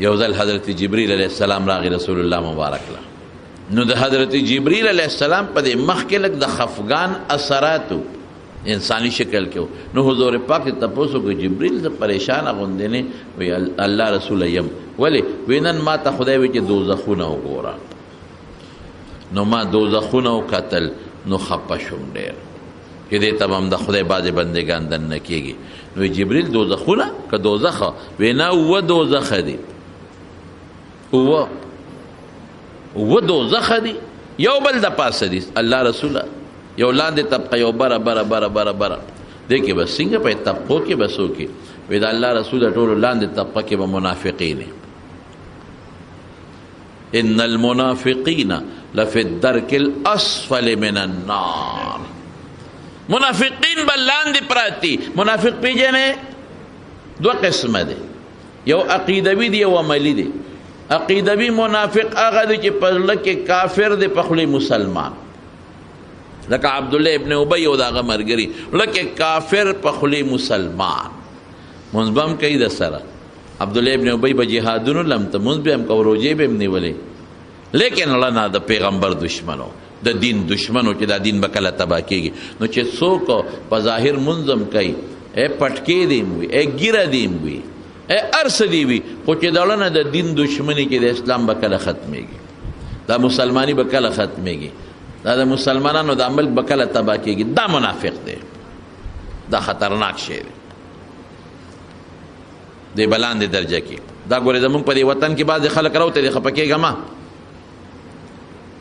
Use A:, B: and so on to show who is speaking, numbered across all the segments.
A: یو ځل حضرت جبریل علیه السلام راغی رسول الله مبارک له. نو د حضرت جبریل علیه السلام په دې مخ کې لږ د خفګان اثراتو انسانی شکل کې. نو حضور پاک ته تپوس وکړ جبریل زه پریشانه غوندې نه وی الله رسول یم ولې وی نن ما ته خدای وی چې دوزخونه وګوره. نو ما دوزخونه وکتل نو خپه شوم ډېر چې دې ته هم د خدای بعضې بندګان دننه کېږي. نو جبریل دوزخونه که دوزخه وی نه اووه دوزخه دي اووه دوزخه دي یو بل د پاسه دي الله رسوله یو لاندې طبقه یو بره بره بره بره بره دې کې به څنګه په طبقو کې به څوک وي د الله رسول ټولو لاندې طبقه کې به منافقین ان المنافقین لفی الدرک الاسفل من النار. منافقین به لاندې پراتی. منافق پیژنې دوه قسمه دی یو عقیدوي دی یو عملی دی. عقیدوي منافق هغه دی چې په زړه کې کافر دی په خوله مسلمان لکه عبدالله ابن ابی او د هغه ملګري زړه کې کافر په خوله مسلمان مونځ به هم کوي د سره. عبدالله ابن ابی به جهادونو لم ته مونځ به هم کو روژې به هم نیولې لیکن نه د پیغمبر دشمنو د دین دشمنو چې دا دین به کله تباه کېږي. نو چې څوک په ظاهر منظم کوي پټکې دیم وي ګیره دیم وي هر څه دی وي خو چې دړه نه د دین دشمني کې د اسلام به کله ختمېږي دا مسلماني به کله ختمېږي دا د مسلمانانو د عمل به کله تباه کېږي. دا منافق دی دا خطرناک شی دی دی بلاندې درجه کې. دا ګورې زمونږ په دې وطن کې بعضې خلک راوته دي خفه کېږه ما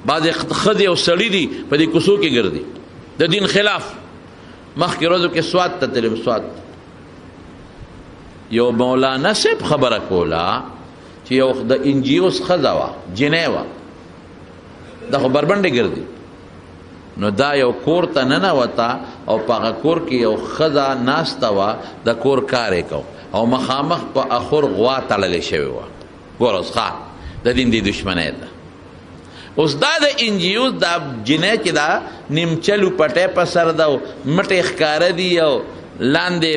A: بعضې ښځې او سړي دي په دې کوڅو کې ګرځي د دین خلاف. مخکې ورځو کې سوات ته تلم سوات یو مولانا صاحب خبره کوله چې یو د انجیوس ښځه وه جنۍ وه دا خو بربنډې ګرځي. نو دا یو کور ته ننوته او په هغه کور کې یو ښځه ناسته وه د کور کار یې کو او مخامخ په اخور غوا تړلې شوې وه. ګوره اوس ښه د دین دی دشمنۍ ده. اوس دا د انجیوس دا جنۍ چې دا نیمچلو پټی په سر ده او مټې ښکاره دي او لاندې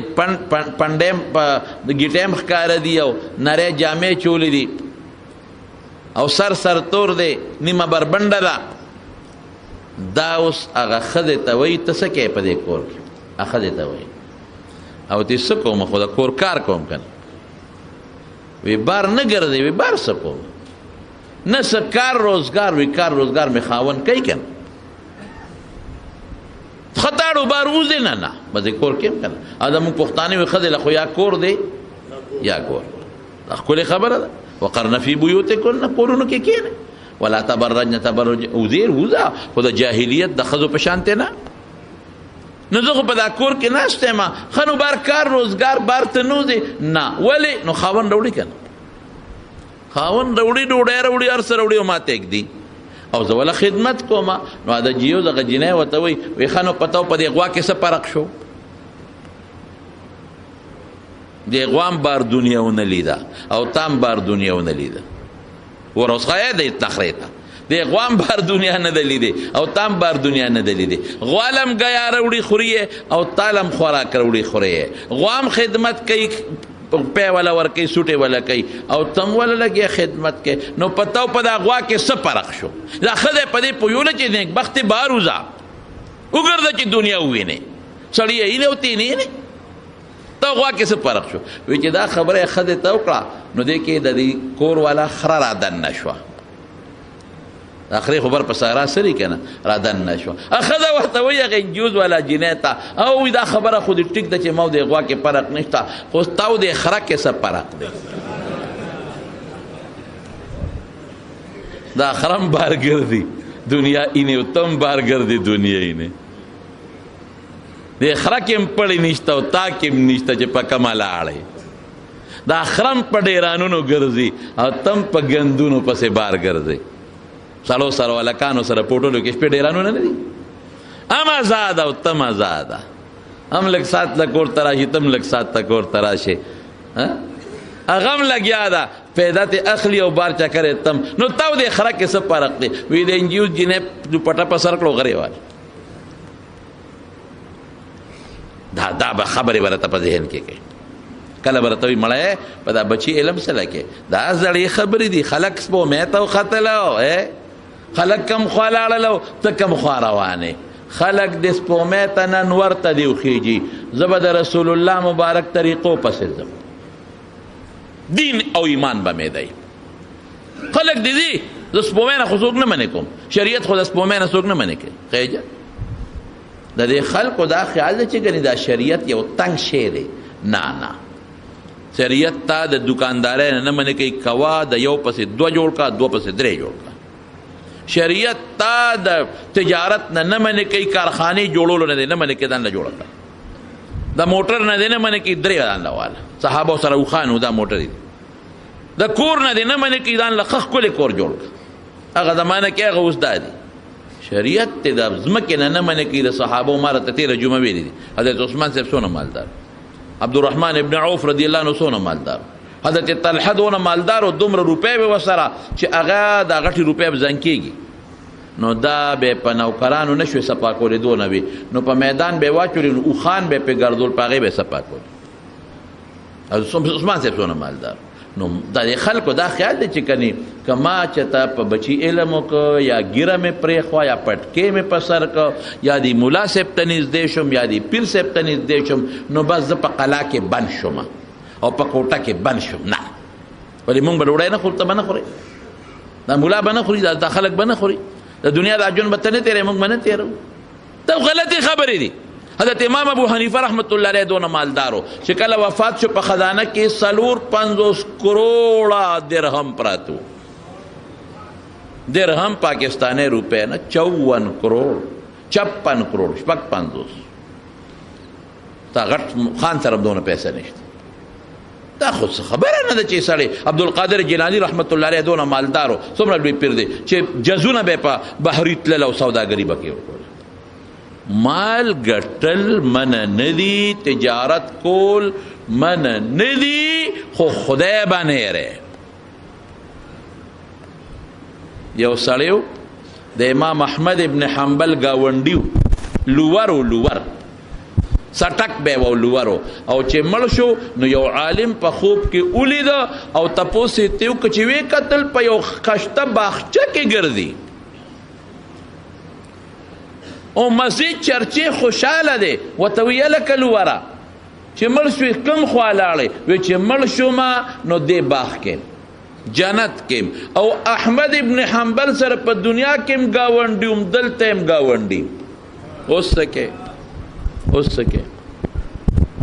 A: پنډیم په ګیټیم ښکاره دي او نری جامې چولې دي او سر تور دی نیمه بربنډه ده. دا اوس هغه ښځې ته وایي ته څه کوې په دې کور کې هغه ښځې ته وایي او ته څه کوم خو د کور کار کوم که نه وی بار نه ګرځې وی بار څه کوم نه څه کار روزګار وی کار روزګار مې خاوند کوي که نه خطاړو بار وځې نه نه به دې کور کې هم که نه دا مونږ پښتانه وي ښځې له خو یا کور دی یا کور دا ښکلې خبره ده. وقرن فی بیوتکن کورونو کې کښېنئ ولا تبرجن تبرج وزیر وځه خو د جاهلیت د ښځو په شانتې نه. نو زه خو په دا کور کې ناست یم ښه نو بار کار روزګار بار ته نه وځې نه ولې نو خاوند راوړي که نه خاوند راوړي ډوډۍ راوړي هر څه راوړي او ما ته ږدي او زه وله خدمت کوم. نو د جیو دغه جنۍ ورته وایي وایي ښه نو پته په دې غوا کې څه فرق شو دې غوا هم بار دنیا ونه لیده او تا هم بار دنیا ونه لیده ور اوس ښه دی تخرې ته دې غوا هم بار دنیا نه ده لیدې او تا هم بار دنیا نه ده لیدې. غوا له هم ګیا راوړي خوري او تا له هم خوراک راوړي خوري غوا هم خدمت کوي پی والا ورکی سوټې والا کوي او تم والا لګیا خدمت کوي. نو پتاو په دا غوا کې څه فرق شو دا ښځی په دې پوهیوله چې نیکبختې بار وځه وګرځه چې دنیا ووینې سړی یې اینې او ته یې نه یینې ته غوا کې څه فرق شو. وایي چې دا خبره یې ښځې ته وکړه نو دې کې د دې کور والا خره را دننه شوه اخري خبر په سارا سری کنه را دننه شوه. ښځه ورته وایي هغه انجوز والا جنۍ ته او دا خبره خو دې ټیک ده چې ما د غوا کې فرق نشته خو ستا او د خره کې څه فرق دی دا خرم بار ګرځي دنیا اینې او تم بار ګرځي دنیا اینې د خره کې هم پړې نشته او تا کې هم نشته چې په کومه لاړې دا خرم په ډیرانونو ګرځي او تم په ګندونو پسې بار ګرځي سړو سره هلکانو سره پوټولو کې شپې ډیرانونه نه دي هم آزاده او تم آزاده هم لږ ساعت له کور ته راشي تم لږ ساعت ته کور ته راشي هغه هم لګیا ده پیدا ته اخلي او بار چکرې تم. نو تا او د خره کې څه فرق دی وی د انجیوس جنۍ دوپټه په سر کړو غرې وال دا به خبرې به راته په ذهن کې کوي کله به راته وي مړی په دا بچي علم څه لکې دا زړې خبرې دي خلک سپومې ته وختلو خلک کم خوا لاړلو ته کم خوا روانې خلک د سپومې ته نن ورته دي وخیږي زه به د رسول الله مبارک طریقو پسې ځم دین او ایمان به مې دی خلک دي دي د سپومې نه خو څوک نه منې کوم شریعت خو د سپومې نه څوک نه منې کوي خیجه د دې خلکو دا خیال دی چې ګنې دا شریعت یو تنګ شی دی نه شریعت تا د دکاندارۍ نه منې کوي کوا د یو پسې دوه جوړ کا دوه پسې درې جوړ کا شریعت تا د تجارت نه منې کوي کارخانې جوړولو نه دی نه منې کوي ځان له جوړه کړه د موټر نه دی نه منې کوي درې ځان له واله صحابو سره وخانو دا موټر دی د کور نه دی نه منې کوي ځان له ښه ښکلی کور جوړ کړه هغه زمانه کې هغه اوس دا دی شریعت ته د ځمکې نه منې کوي د صحابو ما راته تېره جمعه ویلي دي حضرت عثمان صاحب څونه مالدار عبدالرحمن ابن عوف رضی الله عنه څونه مالدار حضرت طلحه دونه مالدار او دومره روپۍ به ورسره چې هغه دا غټې روپۍ به زنګ کېږي نو دا به په نوکرانو نه شوې صفا کولې دونه وي نو په میدان به یې واچولې نو اوښان به یې پرې ګرځول په هغې به یې صفا کولې عثمان صاحب څونه مالدار نو دا د خلکو دا خیال دی چې کني که ما چې ته په بچي علم وکړه یا ګیره مې پرېښوه یا پټکې مې په سر کړه یا د ملا صاحب ته نږدې شم یا د پیر صاحب ته نږدې شم نو بس زه په قلا کې بند شم او په کوټه کې بند شم نه ولې موږ به ډوډۍ نه خورو ته به نه خورې دا ملا به نه خوري دا خلک به نه خوري د دنیا دا ژوند به ته نه تېروې موږ به نه تېروو ته غلطې خبرې دي حضرت امام ابو حنیفه رحمت الله علیه دونه مالدارو چې کله وفات شو په خزانه کې 450 کروڑه درهم پراتو درهم پاکستانی روپے نه 54 کروڑ 56 کروڑ شپږ 50 تا غټ خان سره دونه پیسې نشته دا خو څه خبره نه ده چې سړی عبدالقادر جیلاني رحمت الله علیه دونه مالدارو څومره لوی پیر دی چې جزونه به په بحري تلل او سوداګري به کوي مال ګټل منع نه دي تجارت کول منع نه دي خو خدای باندې یې یو سړیو د امام احمد ابن حنبل ګاونډیو لور سټک به و لورو او چې مړ شو نو یو عالم په خوب کې ولید او تپوس یې تیو چې وی قتل په یو خشته باغچه کې ګرځي او مسجد چرچې خوشحاله دی ورته ویې لکه لوره چې مړ شوې کوم خوا لاړې وی چې مړ شومه نو دې باغ کې جنت کې او احمد ابن حنبل سره په دنیا کې هم ګاونډي هم دلته هم ګاونډي اوس څه کې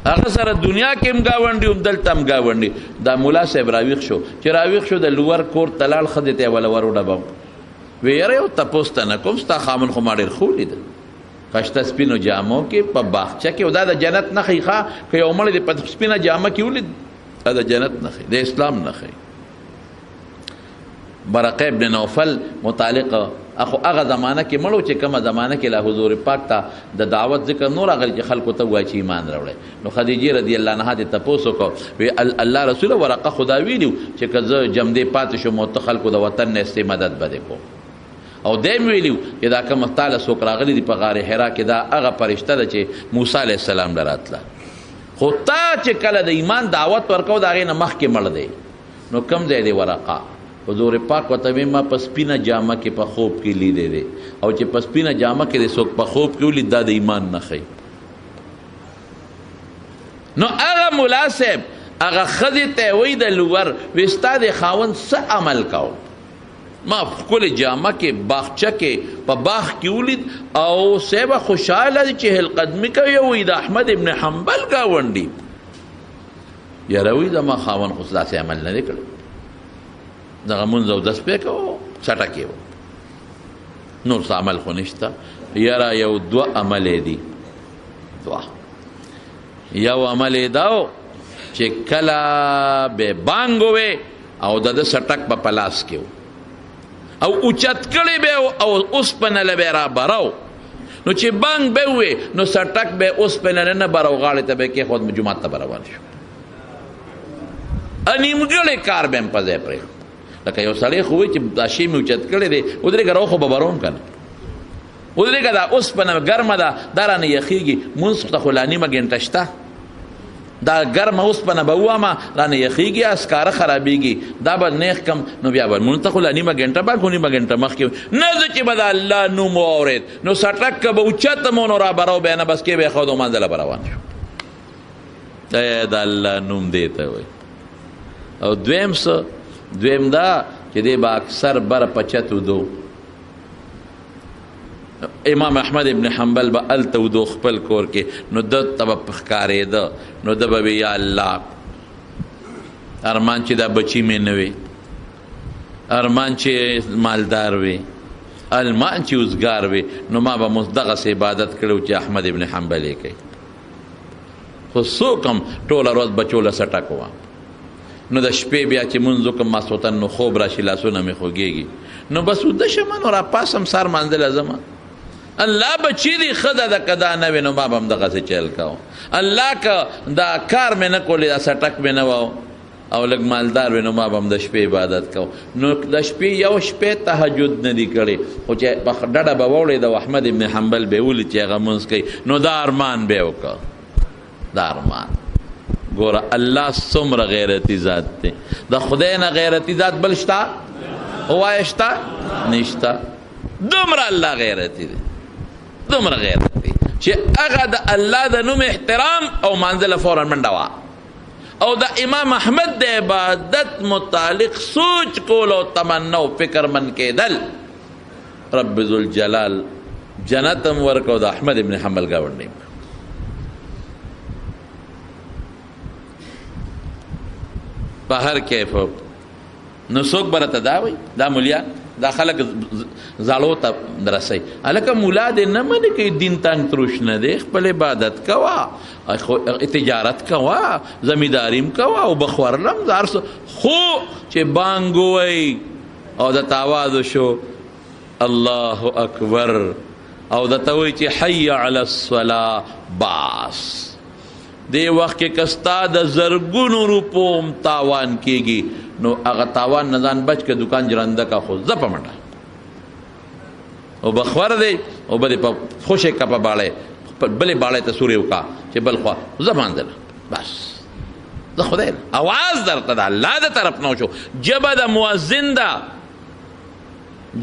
A: هغه سره دنیا کې هم ګاونډي هم دلته هم ګاونډي دا ملا صاحب راویښ شو چې راویښ شو د لور کور ته لاړ ښځې ته یې وله ور وډباو وی یاره یو تپوس ته نه کوم ستا خاوند خو ما ډېر ښه ولید خشته سپینو جامو کې په باغچه کې او دا د جنت نښې ښه که یو مړی دې په سپینه جامه کې ولید دا د جنت نښې د اسلام نښې برقه ابن نوفل متعلق اخو هغه زمانه کې مړو چې کومه زمانه کې له حضور پاک ته د دعوت ذکر نور راغلی چې خلکو ته وایي چې ایمان راوړی نو خدیجې رضی الله عنها دې تپوس وکړو وی الله رسوله ورقه خدا ویلي چې که زه جمدې پاتې شم او ته خلکو د وطن نه استې مدد به دې کوم او دیم ویلو چې دا کوم تعالی څوک راغلی دی په غار حرا کې دا هغه فرشته ده چې موسی علیه السلام لراتله خو تا چې کله د ایمان دعوت ورکو د هغې نه مخکې مړ دی نو کم ځای دی ورقه حضور پاک ورته وی ما په سپینه جامه کې په خوب کې لیدی دی او چې په سپینه جامه کې دی څوک په خوب کې ولید دا د ایمان نښی نو هغه ملا صاحب هغه ښځې ته وی د لور وی ستا د خاوند څه عمل کو ما ښکلې جامه کې باغچه کې په باغ کې ولید او صاحبه خوشحاله دی چې هلقدمي کوي وی د احمد ابن حنبل ګاونډي یاره وی زما خاوند خو داسې عمل نه دی کړی دغه مونځ او دس پې کوو چټکې و نور څه عمل خو نشته یاره یو دوه عمل دي یو عمل یې دا و چې کله به بانګ وې او د ده سټک به په لاس کې و او اوچت کړی به او اوسپنه له به را براو نو چې بانګ به وې نو سټک به اوسپنه نه براو غاړې ته به کېښود جومات ته به روان شو نیمګړی کار به هم په ځای پرېښود لکه یو سړی خو وایي چې دا شی مې اوچت کړی دی ودرېږه راوخو به بروم که نه ودرېږه دا اوسپنه ګرمه ده دا رانه یخېږي مونځ ته خو لا نیمه ګنټه شته دا ګرمه اوسپنه به ووامه رانه یخیږي اسکاره خرابېږي دا به نیغ کم نو بیا به مونځ ته خو لا نیمه ګنټه بعد خو نیمه ګنټه مخکې نه زه چې به د الله نوم واورېد نو سټک که به اوچته مو نو رابرو بیا نه بس کې به یې ښود مانځله به روان شو د الله نوم دی ته وایي او دویم څه دویم دا چې دی به اکثر بره په چت ودو امام احمد ابن حنبل به هلته ودو خپل کور کې نو ده ته به ښکارېده نو ده به وي یا الله ارمان چې دا بچي مې نه وي ارمان چې مالدار وي ارمان چې اوزګار وي نو ما به دغسې عبادت کړی چې احمد ابن حنبل یې کوي خو څوک هم ټوله ورځ بچو له سټک وه نو د شپې بیا چې مونځ وکړم ماسخوتن نو خوب راشي لاسونه مې خوږېږي نو بس وده شمه نو راپاسم سر مانځله ځمه الله بچی دی ښه ده که دا نه وي نو ما به هم دغسې چل کوم الله که دا کار مې نه کولی دا سټک مې نه و او لږ مالدار وي نو ما به هم د شپې عبادت کوم نو د شپې یو شپې تهجد نه دي کړی خو چې په ډډه به واوړېد او احمد ابن حنبل به یې ولید چې هغه مونځ کوي نو دا ارمان به یې وکړه دا ارمان ګوره الله څومره غیرتي ذات دی د خدای نه غیرتي ذات بل شته ووایه شته نشته دومره الله غیرتي دی دومره غیرتي چې هغه د الله د نوم احترام او مانځله فورا منډه وه او د امام احمد د عبادت متعلق سوچ کول او تمنا او فکر من کېدل رب ذوالجلال جنت هم ورکړو د احمد ابن حنبل ګاونډی په هر کیف نو څوک به راته دا وایي دا ملیان دا خلک زاړو ته رسوي هلکه ملا دې نه منې کوي دین تنګ تروش نه دی خپل عبادت کوه تجارت کوه زمینداریم کوه او بخورلم هر څه خو چې بانګ ووایي او درته آواز وشو الله اکبر او درته وایي چې حی علی الصلاة باس دی وخت کې که ستا د زرګونو روپو هم تاوان کېږي نو هغه تاوان نه ځان بچ که دکان جرنده کا خو زه په منډه او بخور دی او به دې په خوشې که په باړی بلې باړی ته سورې وکړه چې بل خوا زه مانځله بس زه خدای اواز درته د الله د طرف نه وشو ژبه د مؤذن ده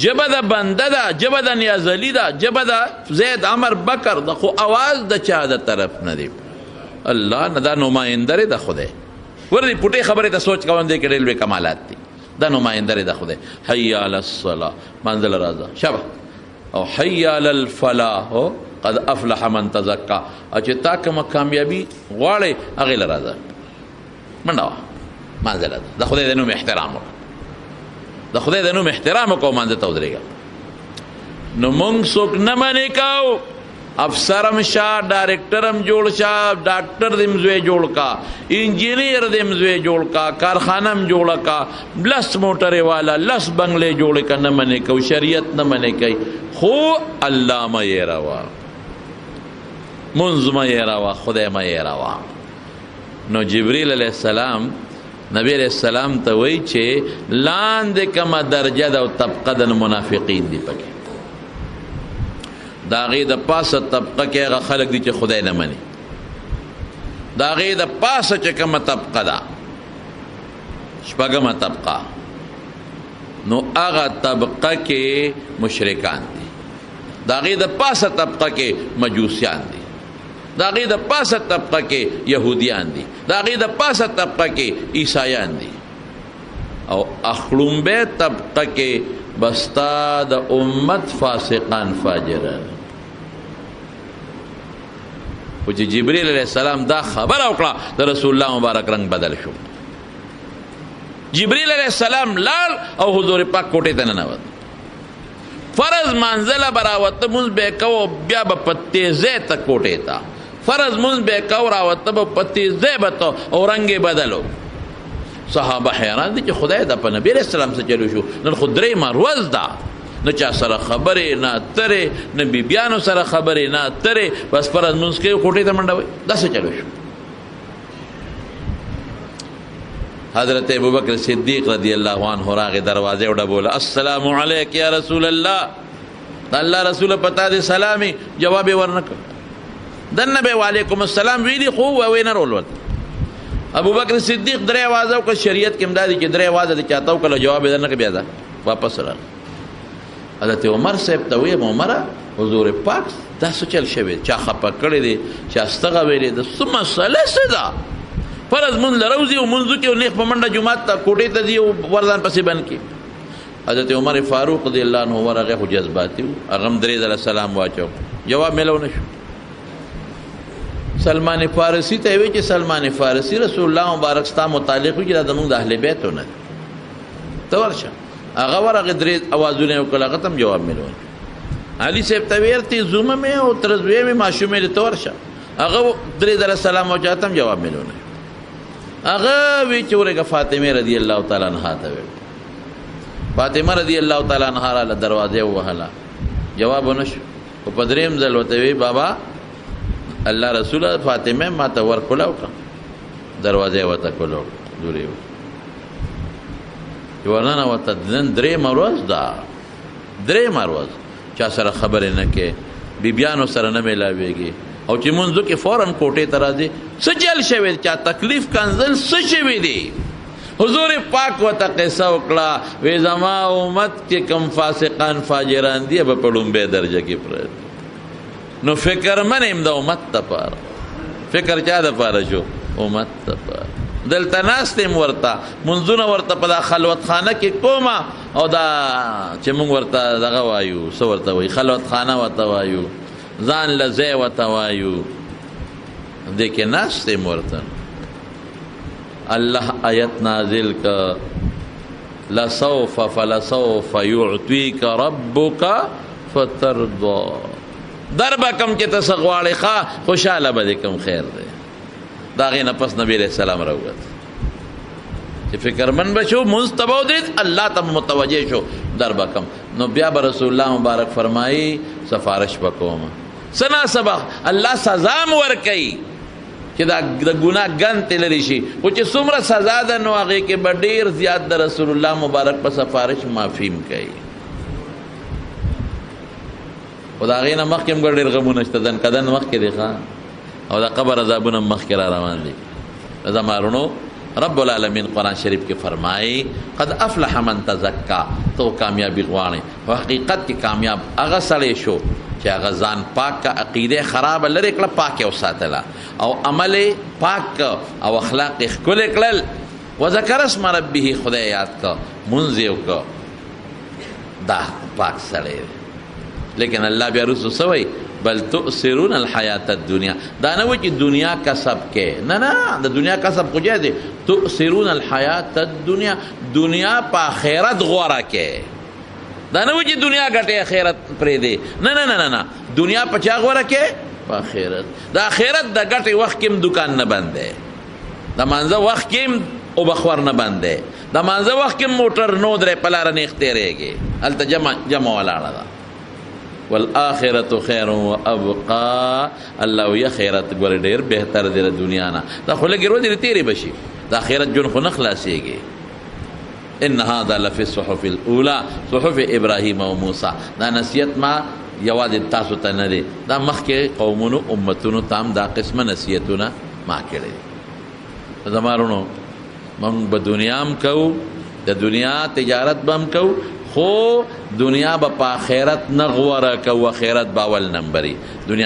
A: ژبه د بنده ده ژبه د نیازلي ده ژبه د زید عمر بکر ده خو اواز د چا د طرف نه دی الله نه دا نمایندره د خدای ور دې پټې خبرې ته سوچ کوم دی کې ډېر لوی کمالات دي دا نمایندره د خدای حی علی الصلاة منزل راځه شبه او حی علی الفلاح قد افلح من تزکا او چې تا کومه کامیابي غواړې هغې له راځه منډه وه منزل راځه د خدای د نوم احترام وکړه د خدای د نوم احترام وکړه او منځه ته ودرېږه نو موږ څوک نه منې کوو افسرم شا ډایرکټرم جوړ شا ډاکټر دې مزوی جوړ کا انجینیر دې مزوی جوړ کا کارخانم جوړ کا لس موټرې والا لس بنگلې جوړ کا نه منې کو شریعت نه منې کوي خو الله ما یې روا منځ ما یې روا خدای ما یې روا نو جبریل علیہ السلام نبی علیہ السلام ته وایي چې لاندې کومه درجه ده او طبقه د منافقین دي پکې دا غي د پاسه طبقه کې هغه خلک دي چې خدای نه مني دا غي د پاسه چې کومه طبقه ده شپږمه طبقه نو هغه طبقه کې مشرکان دي دا غي د پاسه طبقه کې مجوسیان دي دا غي د پاسه طبقه کې يهوديان دي دا غي د پاسه طبقه کې عیسایان دي او اخلومبه طبقه کې بستا د امت فاسقان فاجران او چې جبريل علیہ السلام دا خبر وکړه د رسول الله مبارک رنگ بدل شو جبريل علیہ السلام لال او حضور پاک کوټه ته ننوت فرض منزله براوت مونږ به کو بیا په پتیزه ته کوټه ته فرض مونږ به کو راوت په پتیزه به تو او رنگ بدلو صحابه حیران دي چې خدای د په نبی رسول الله سره چلو شو نن خو درې مروز ده نه چا سره خبرې نه اترې نه بیبیانو سره خبرې نه اترې بس فرض مونږ کې کوټې ته منډه وای داسې چلو شو حضرت ابوبکر صدیق رضی الله عنه راغې دروازې وډه بوله السلام علیک یا رسول الله الله رسول پتا دې سلامي جواب ورنکړ دنه به وعلیکم السلام ویلی خو وینه رول ورته ابو بکر صدیق درې आवाज او شریعت کې امدادي چې درې आवाज دي چاته او کله جواب درنه کې بیا دا واپس راغی. حضرت عمر صاحب ته وی عمره حضور پاک دا څه چل شوی چا خپه کړی دی چې استغه ویلې د څه مسله څه ده فرض مونږ لروزي او منځو کې نیک په منډه جمعات ته کوټې ته دی او وردان پسې بند کی. حضرت عمر فاروق رضی الله عنه ورغه خو جذباتي هغه درې ځله سلام واچو جواب ملو نشو. سلمان فارسی ته وی چې سلمان فارسی رسول الله مبارک ستا متعلق وی چې زموږ د اهل بیتونه ته ورشه هغه ورغه درې اوازونه وکړه ختم جواب ملو. علي صاحب ته ورته زومه مې او ترزوی مې ماشومې له تورشه هغه درې ځله سلام واچاتم جواب ملو نه. هغه وی چې ورګه فاطمه رضی الله تعالی عنها ته وی فاطمه رضی الله تعالی عنها له دروازه وهله جواب نشو. په دریم ځل وته وی بابا الله رسول فاطمه ما ته ور کولاو دروازه وته کولو دوری ورننه وته دن درې مروز دا درې مروز چا سره خبرې نه کې بیبیانو سره نه ملاويږي او چې منځو کې فورن کوټې ته راځي څه چل شوی چا تکلیف کنزل څه شوی دی. حضور پاک وته قصه وکړه وې زما امت کې کم فاسقان فاجران دي په پړومبه درجه کې پرې نو فکر منیم د امت ته پاره فکر چا د پاره شو امت ته پاره دلته ناستم ورته منځونه ورته په خلوت خانه کې کومه او دا چې مونږ ورته دغه وایو څه ورته وایي خلوت خانه ورته وایو ځان لځای ورته وایو دې کې ناستم ورته الله آیت نازل کا لسوف فلسوف يعطيك ربك فترضى در به کم چې تاسو غواړئ ښه خوشاله به دې کم خیر دی. دا غي نه پس نبی علیہ السلام راووت چې فکرمن بشو مستبودید الله ته متوجه شو در به کم نو بیا به رسول الله مبارک فرمایي سفارش وکوم سنا سبق الله سزا مور کوي چې دا د ګناه ګن تل لري شي او چې څومره سزا ده نو هغه کې به ډیر زیات د رسول الله مبارک په سفارش معافیم کوي. خدا غینه مخکې هم ډېر غمونه شته ځن کدن مخکې دی ښه او د قبر عذابونه هم مخکې را روان دي. زمارونو رب العالمین قرآن شریف کې فرمایي قد افلح من تزکا تو کامیابی غواړي په حقیقت کې کامیاب هغه سړی شو چې هغه ځان پاک کا عقیده خراب لري کړه پاک او ساتله او عمل پاک او اخلاق ښکلي کړل وذکر اسم ربه خدای یاد کا منځ کا دا پاک سړی. لیکن الله بیا رسو سوی بل تؤثرون الحیات الدنیا دا نه و چې دنیا کسب کې نه نه د دنیا کسب خو دی تؤثرون الحیات الدنیا دنیا په آخرت غوړه کې دا نه و چې دنیا ګټه آخرت پرې دی نه نه نه نه دنیا په چا غوړه کې په آخرت. د آخرت د ګټه وخت کې دکان نه بندې د مانځه وخت کې او بخور نه بندې د مانځه وخت کې موټر نو درې پلار نه اختیارېږي الته جمع ولاړه ده والآخرة خیر و ابقا الله وی خیرت ګور ډیر بهتر دی دنیا نه دا خو لګي ورو دي تیری بشي دا خیرت جون خو نه خلاصيږي. ان هذا لفي الصحف الاولى صحف ابراهيم و موسى دا نصیحت ما یواد تاسو ته نه دي دا مخکې قومونو امتونو تام دا قسمه نصیحتونه ما کړي. زمارونو موږ په دنیا هم کو د دنیا تجارت بم کو خو دنیا با پا خیرت نغوره که و خیرت باول نمبری دنیا